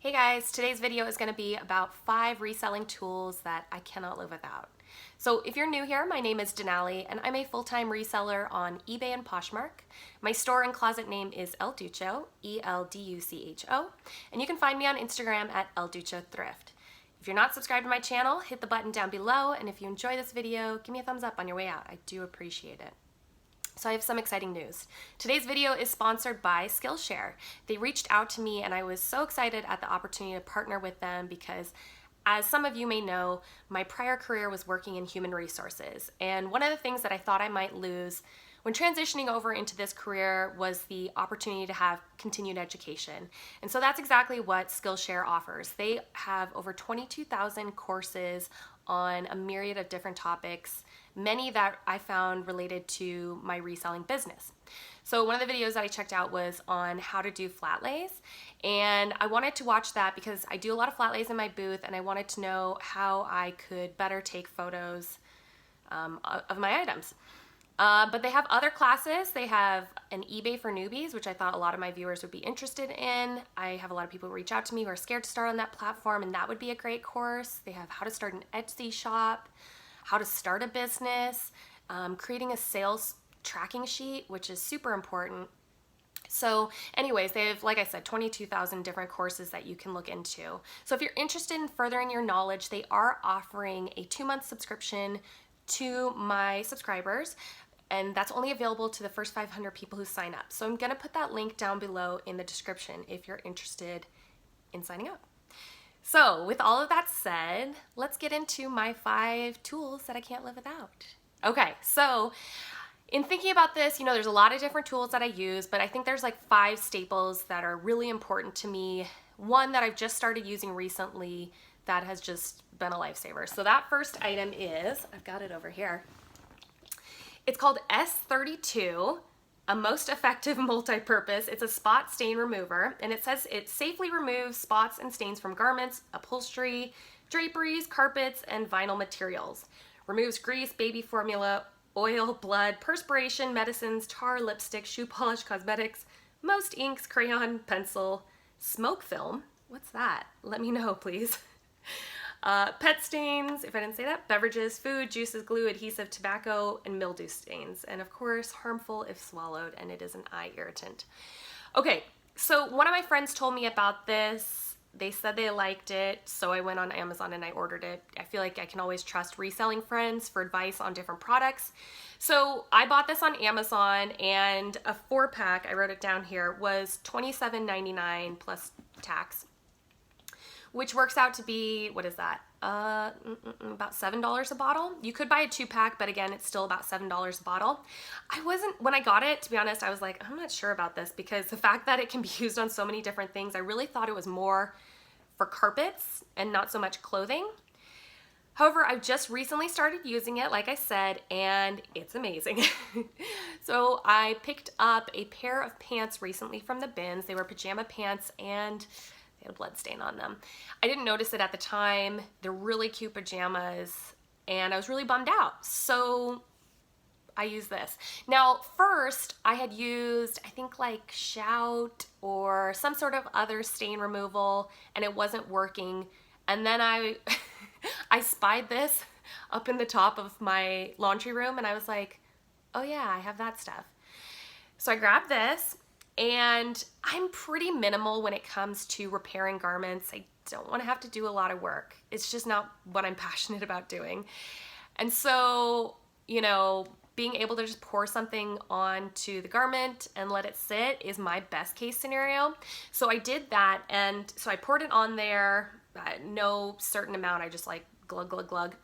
Hey guys, today's video is going to be about 5 reselling tools that I cannot live without. So if you're new here, my name is Denali and I'm a full-time reseller on eBay and Poshmark. My store and closet name is DUCHO, E-L-D-U-C-H-O, and you can find me on Instagram at DUCHO Thrift. If you're not subscribed to my channel, hit the button down below, and if you enjoy this video, give me a thumbs up on your way out. I do appreciate it. So I have some exciting news. Today's video is sponsored by Skillshare. They reached out to me and I was so excited at the opportunity to partner with them because, as some of you may know, my prior career was working in human resources. And one of the things that I thought I might lose when transitioning over into this career was the opportunity to have continued education. And so that's exactly what Skillshare offers. They have over 22,000 courses on a myriad of different topics, many that I found related to my reselling business. So one of the videos that I checked out was on how to do flat lays, and I wanted to watch that because I do a lot of flat lays in my booth and I wanted to know how I could better take photos of my items. But they have other classes. They have an eBay for newbies, which I thought a lot of my viewers would be interested in. I have a lot of people reach out to me who are scared to start on that platform, and that would be a great course. They have how to start an Etsy shop, how to start a business, creating a sales tracking sheet, which is super important. So anyways, they have, like I said, 22,000 different courses that you can look into. So if you're interested in furthering your knowledge, they are offering a 2-month subscription to my subscribers, and that's only available to the first 500 people who sign up. So I'm gonna put that link down below in the description if you're interested in signing up. So with all of that said, let's get into my 5 tools that I can't live without. Okay, so in thinking about this, there's a lot of different tools that I use, but I think there's like 5 staples that are really important to me. One that I've just started using recently that has just been a lifesaver. So that first item is, I've got it over here. It's called S32, a most effective multi-purpose. It's a spot stain remover, and it says it safely removes spots and stains from garments, upholstery, draperies, carpets, and vinyl materials. Removes grease, baby formula, oil, blood, perspiration, medicines, tar, lipstick, shoe polish, cosmetics, most inks, crayon, pencil, smoke film. What's that? Let me know, please. Pet stains, if I didn't say that, beverages, food, juices, glue, adhesive, tobacco, and mildew stains. And of course, harmful if swallowed, and it is an eye irritant. Okay, so one of my friends told me about this. They said they liked it, so I went on Amazon and I ordered it. I feel like I can always trust reselling friends for advice on different products. So I bought this on Amazon, and a 4-pack, I wrote it down here, was $27.99 plus tax, which works out to be, what is that? About $7 a bottle. You could buy a 2-pack, but again, it's still about $7 a bottle. When I got it, to be honest, I was like, I'm not sure about this, because the fact that it can be used on so many different things, I really thought it was more for carpets and not so much clothing. However, I've just recently started using it, like I said, and it's amazing. So I picked up a pair of pants recently from the bins. They were pajama pants and they had a blood stain on them. I didn't notice it at the time. They're really cute pajamas, and I was really bummed out. So I used this. Now, first I had used, I think, like Shout or some sort of other stain removal, and it wasn't working. And then I spied this up in the top of my laundry room, and I was like, oh yeah, I have that stuff. So I grabbed this. And I'm pretty minimal when it comes to repairing garments. I don't want to have to do a lot of work. It's just not what I'm passionate about doing. And so, being able to just pour something onto the garment and let it sit is my best case scenario. So I did that, and so I poured it on there, no certain amount. I just like glug, glug, glug.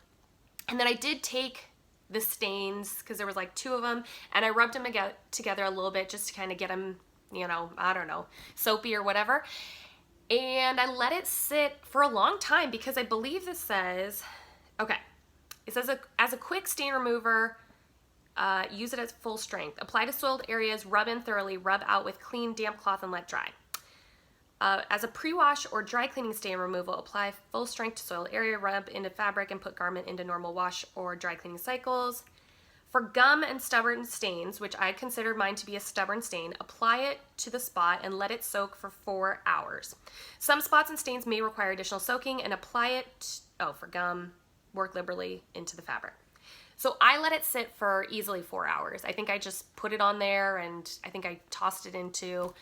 And then I did take the stains, because there was like 2 of them, and I rubbed them together a little bit just to kind of get them, I don't know, soapy or whatever. And I let it sit for a long time, because I believe this says, okay, it says as a quick stain remover, use it at full strength. Apply to soiled areas, rub in thoroughly, rub out with clean damp cloth and let dry. As a pre-wash or dry cleaning stain removal, apply full strength to soiled area, rub into fabric, and put garment into normal wash or dry cleaning cycles. For gum and stubborn stains, which I considered mine to be a stubborn stain, apply it to the spot and let it soak for 4 hours. Some spots and stains may require additional soaking, and apply it, for gum, work liberally into the fabric. So I let it sit for easily 4 hours. I think I just put it on there, and I think I tossed it into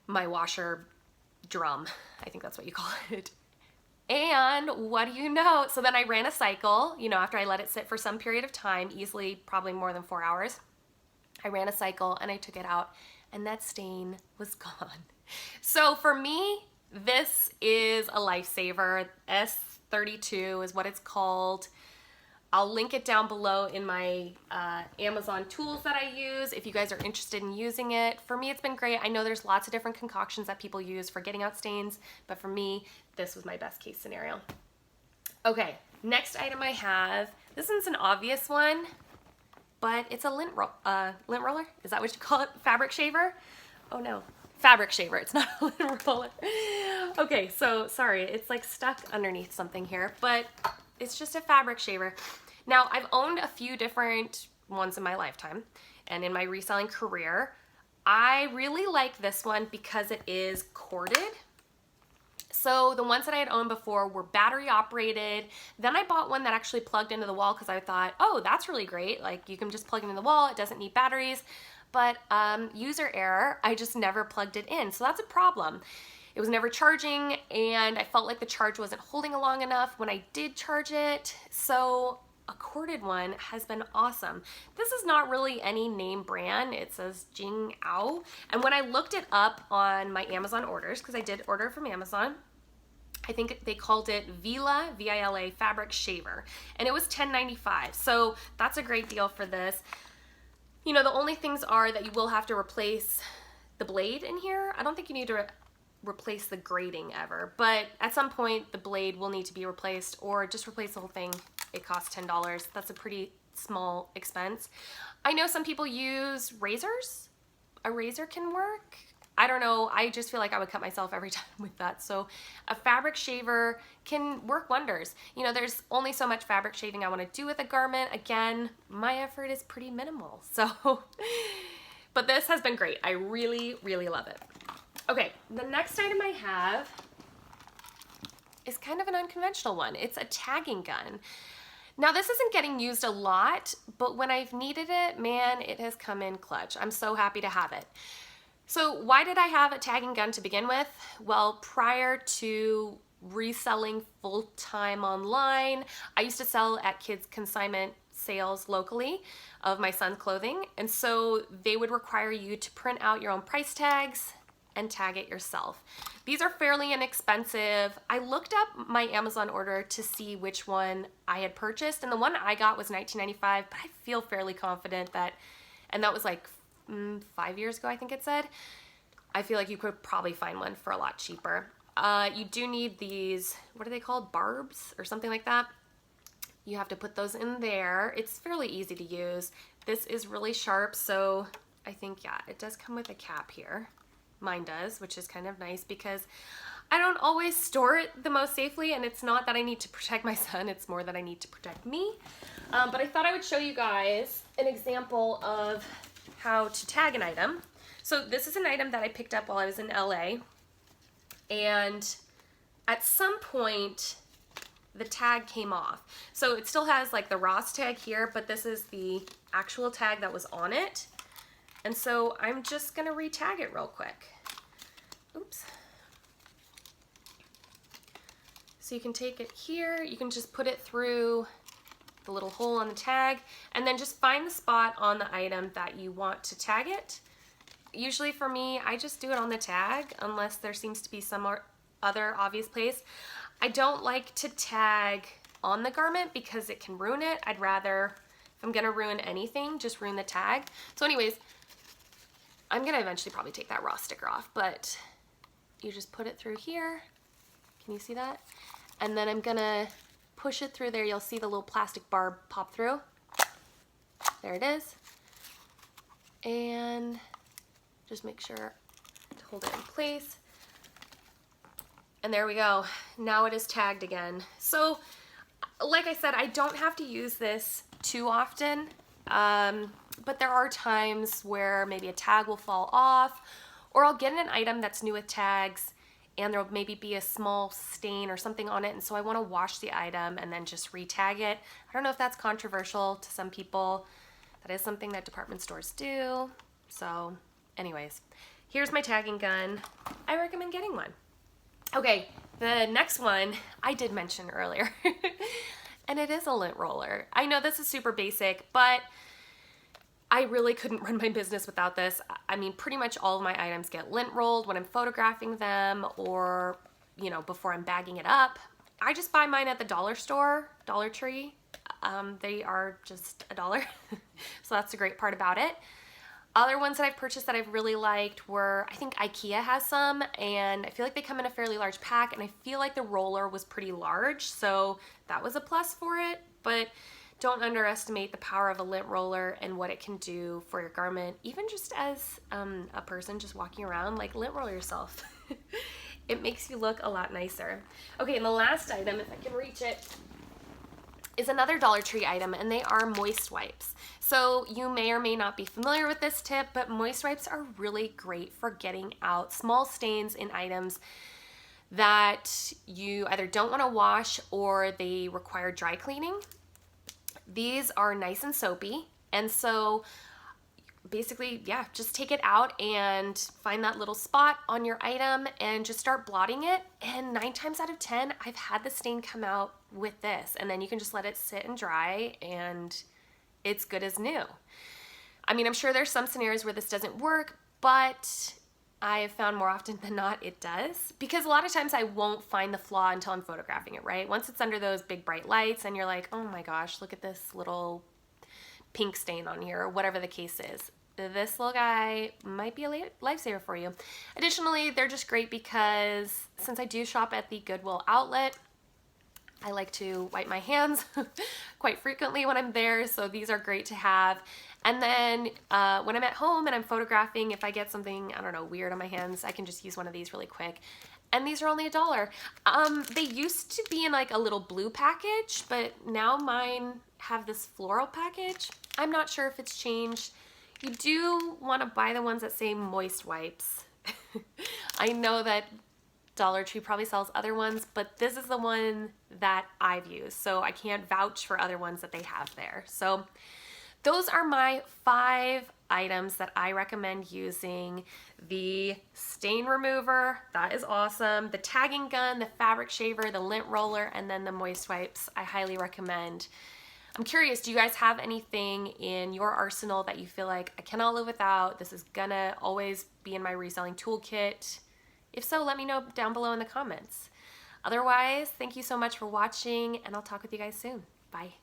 my washer drum. I think that's what you call it. And what do you know? So then I ran a cycle, after I let it sit for some period of time, easily probably more than 4 hours. I ran a cycle and I took it out, and that stain was gone. So for me, this is a lifesaver. S32 is what it's called. I'll link it down below in my Amazon tools that I use if you guys are interested in using it. For me, it's been great. I know there's lots of different concoctions that people use for getting out stains, but for me, this was my best case scenario. Okay, next item I have, this one's an obvious one, but it's a lint roller. Is that what you call it? Fabric shaver? Oh no, fabric shaver. It's not a lint roller. Okay, so sorry, it's like stuck underneath something here, but it's just a fabric shaver. Now, I've owned a few different ones in my lifetime and in my reselling career. I really like this one because it is corded. So the ones that I had owned before were battery operated. Then I bought one that actually plugged into the wall because I thought, oh, that's really great. Like, you can just plug it into the wall. It doesn't need batteries. But user error, I just never plugged it in. So that's a problem. It was never charging, and I felt like the charge wasn't holding long enough when I did charge it. So a corded one has been awesome. This is not really any name brand. It says Jingao. And when I looked it up on my Amazon orders, because I did order from Amazon, I think they called it Vila, V-I-L-A, fabric shaver. And it was $10.95. So that's a great deal for this. The only things are that you will have to replace the blade in here. I don't think you need to replace the grating ever, but at some point the blade will need to be replaced, or just replace the whole thing. It costs $10. That's a pretty small expense. I know some people use razors. A razor can work. I don't know. I just feel like I would cut myself every time with that. So a fabric shaver can work wonders. There's only so much fabric shaving I want to do with a garment. Again, my effort is pretty minimal. So, but this has been great. I really, really love it. Okay, the next item I have is kind of an unconventional one. It's a tagging gun. Now, this isn't getting used a lot, but when I've needed it, man, it has come in clutch. I'm so happy to have it. So why did I have a tagging gun to begin with? Well, prior to reselling full-time online, I used to sell at kids' consignment sales locally of my son's clothing, and so they would require you to print out your own price tags and tag it yourself. These are fairly inexpensive. I looked up my Amazon order to see which one I had purchased, and the one I got was $19.95, but I feel fairly confident that, and that was like 5 years ago, I think it said. I feel like you could probably find one for a lot cheaper. You do need these, what are they called? Barbs or something like that. You have to put those in there. It's fairly easy to use. This is really sharp, so I think, yeah, it does come with a cap here. Mine does, which is kind of nice because I don't always store it the most safely, and it's not that I need to protect my son, it's more that I need to protect me. But I thought I would show you guys an example of how to tag an item. So this is an item that I picked up while I was in LA, and at some point the tag came off. So it still has like the Ross tag here, but this is the actual tag that was on it. And so I'm just gonna re-tag it real quick. Oops. So you can take it here, you can just put it through the little hole on the tag, and then just find the spot on the item that you want to tag it. Usually for me, I just do it on the tag unless there seems to be some other obvious place. I don't like to tag on the garment because it can ruin it. I'd rather, if I'm gonna ruin anything, just ruin the tag. So anyways, I'm gonna eventually probably take that Ross sticker off, but you just put it through here. Can you see that? And then I'm gonna push it through there. You'll see the little plastic barb pop through. There it is. And just make sure to hold it in place. And there we go. Now it is tagged again. So, like I said, I don't have to use this too often. but there are times where maybe a tag will fall off, or I'll get an item that's new with tags and there'll maybe be a small stain or something on it, and so I want to wash the item and then just re-tag it. I don't know if that's controversial to some people. That is something that department stores do. So anyways, here's my tagging gun. I recommend getting one. Okay, the next one I did mention earlier, and it is a lint roller. I know this is super basic, but I really couldn't run my business without this. I mean, pretty much all of my items get lint rolled when I'm photographing them, or, you know, before I'm bagging it up. I just buy mine at the dollar store, Dollar Tree. They are just $1. So that's the great part about it. Other ones that I've purchased that I've really liked were, I think IKEA has some, and I feel like they come in a fairly large pack, and I feel like the roller was pretty large, so that was a plus for it. But don't underestimate the power of a lint roller and what it can do for your garment, even just as a person just walking around. Like, lint roll yourself. It makes you look a lot nicer. Okay, and the last item, if I can reach it, is another Dollar Tree item, and they are moist wipes. So you may or may not be familiar with this tip, but moist wipes are really great for getting out small stains in items that you either don't want to wash or they require dry cleaning. These are nice and soapy, and so basically, yeah, just take it out and find that little spot on your item and just start blotting it. And 9 times out of 10, I've had the stain come out with this, and then you can just let it sit and dry, and it's good as new. I mean, I'm sure there's some scenarios where this doesn't work, but I have found more often than not it does, because a lot of times I won't find the flaw until I'm photographing it, right? Once it's under those big bright lights and you're like, oh my gosh, look at this little pink stain on here, or whatever the case is. This little guy might be a lifesaver for you. Additionally, they're just great because since I do shop at the Goodwill outlet, I like to wipe my hands quite frequently when I'm there, so these are great to have. And then when I'm at home and I'm photographing, if I get something, I don't know, weird on my hands, I can just use one of these really quick. And these are only $1. They used to be in like a little blue package, but now mine have this floral package. I'm not sure if it's changed. You do want to buy the ones that say moist wipes. I know that Dollar Tree probably sells other ones, but this is the one that I've used, so I can't vouch for other ones that they have there. So those are my 5 items that I recommend using. The stain remover, that is awesome. The tagging gun, the fabric shaver, the lint roller, and then the moist wipes, I highly recommend. I'm curious, do you guys have anything in your arsenal that you feel like I cannot live without? This is gonna always be in my reselling toolkit. If so, let me know down below in the comments. Otherwise, thank you so much for watching, and I'll talk with you guys soon. Bye.